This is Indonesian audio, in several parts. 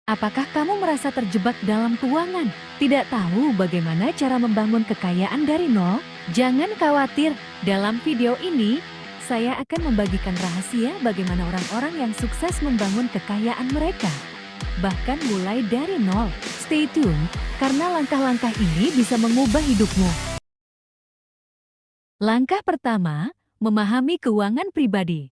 Apakah kamu merasa terjebak dalam keuangan? Tidak tahu bagaimana cara membangun kekayaan dari nol? Jangan khawatir, dalam video ini, saya akan membagikan rahasia bagaimana orang-orang yang sukses membangun kekayaan mereka. Bahkan mulai dari nol. Stay tune, karena langkah-langkah ini bisa mengubah hidupmu. Langkah pertama, memahami keuangan pribadi.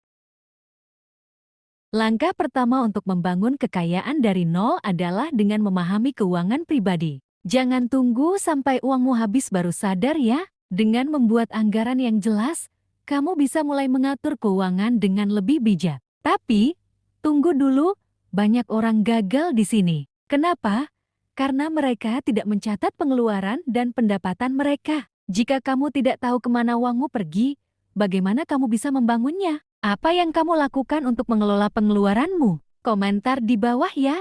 Langkah pertama untuk membangun kekayaan dari nol adalah dengan memahami keuangan pribadi. Jangan tunggu sampai uangmu habis baru sadar ya. Dengan membuat anggaran yang jelas, kamu bisa mulai mengatur keuangan dengan lebih bijak. Tapi, tunggu dulu, banyak orang gagal di sini. Kenapa? Karena mereka tidak mencatat pengeluaran dan pendapatan mereka. Jika kamu tidak tahu kemana uangmu pergi, bagaimana kamu bisa membangunnya? Apa yang kamu lakukan untuk mengelola pengeluaranmu? Komentar di bawah ya.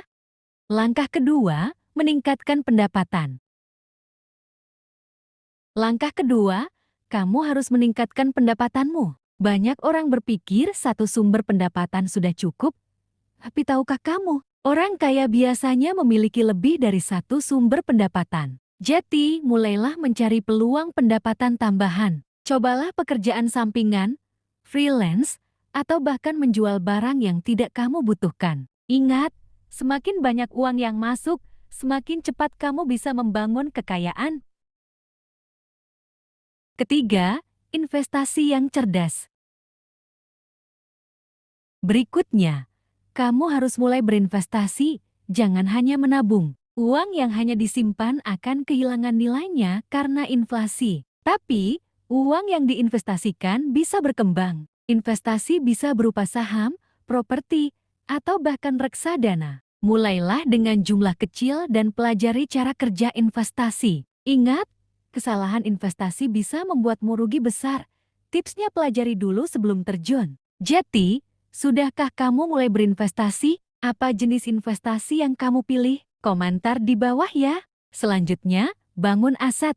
Langkah kedua, meningkatkan pendapatan. Langkah kedua, kamu harus meningkatkan pendapatanmu. Banyak orang berpikir satu sumber pendapatan sudah cukup, tapi tahukah kamu, orang kaya biasanya memiliki lebih dari satu sumber pendapatan. Jadi, mulailah mencari peluang pendapatan tambahan. Cobalah pekerjaan sampingan, freelance, atau bahkan menjual barang yang tidak kamu butuhkan. Ingat, semakin banyak uang yang masuk, semakin cepat kamu bisa membangun kekayaan. Ketiga, investasi yang cerdas. Berikutnya, kamu harus mulai berinvestasi, jangan hanya menabung. Uang yang hanya disimpan akan kehilangan nilainya karena inflasi. Tapi, uang yang diinvestasikan bisa berkembang. Investasi bisa berupa saham, properti, atau bahkan reksadana. Mulailah dengan jumlah kecil dan pelajari cara kerja investasi. Ingat, kesalahan investasi bisa membuatmu rugi besar. Tipsnya pelajari dulu sebelum terjun. Jadi, sudahkah kamu mulai berinvestasi? Apa jenis investasi yang kamu pilih? Komentar di bawah ya. Selanjutnya, bangun aset.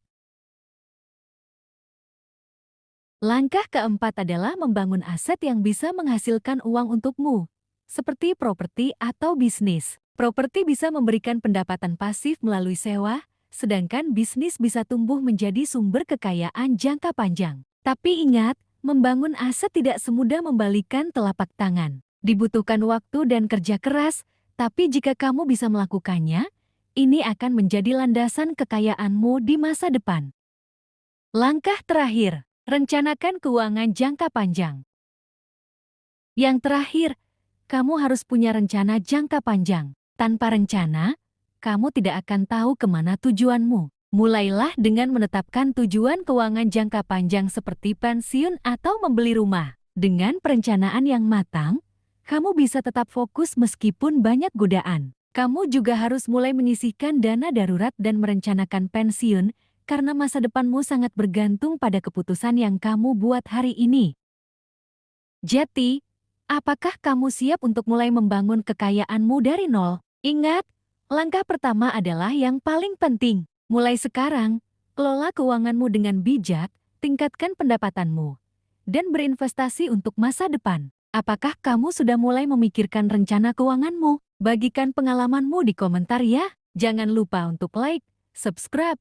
Langkah keempat adalah membangun aset yang bisa menghasilkan uang untukmu, seperti properti atau bisnis. Properti bisa memberikan pendapatan pasif melalui sewa, sedangkan bisnis bisa tumbuh menjadi sumber kekayaan jangka panjang. Tapi ingat, membangun aset tidak semudah membalikan telapak tangan. Dibutuhkan waktu dan kerja keras, tapi jika kamu bisa melakukannya, ini akan menjadi landasan kekayaanmu di masa depan. Langkah terakhir, rencanakan keuangan jangka panjang. Yang terakhir, kamu harus punya rencana jangka panjang. Tanpa rencana, kamu tidak akan tahu kemana tujuanmu. Mulailah dengan menetapkan tujuan keuangan jangka panjang seperti pensiun atau membeli rumah. Dengan perencanaan yang matang, kamu bisa tetap fokus meskipun banyak godaan. Kamu juga harus mulai menyisihkan dana darurat dan merencanakan pensiun, karena masa depanmu sangat bergantung pada keputusan yang kamu buat hari ini. Jadi, apakah kamu siap untuk mulai membangun kekayaanmu dari nol? Ingat, langkah pertama adalah yang paling penting. Mulai sekarang, kelola keuanganmu dengan bijak, tingkatkan pendapatanmu, dan berinvestasi untuk masa depan. Apakah kamu sudah mulai memikirkan rencana keuanganmu? Bagikan pengalamanmu di komentar ya. Jangan lupa untuk like, subscribe,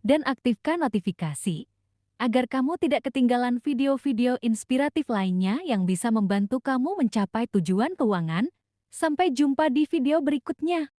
dan aktifkan notifikasi, agar kamu tidak ketinggalan video-video inspiratif lainnya yang bisa membantu kamu mencapai tujuan keuangan. Sampai jumpa di video berikutnya.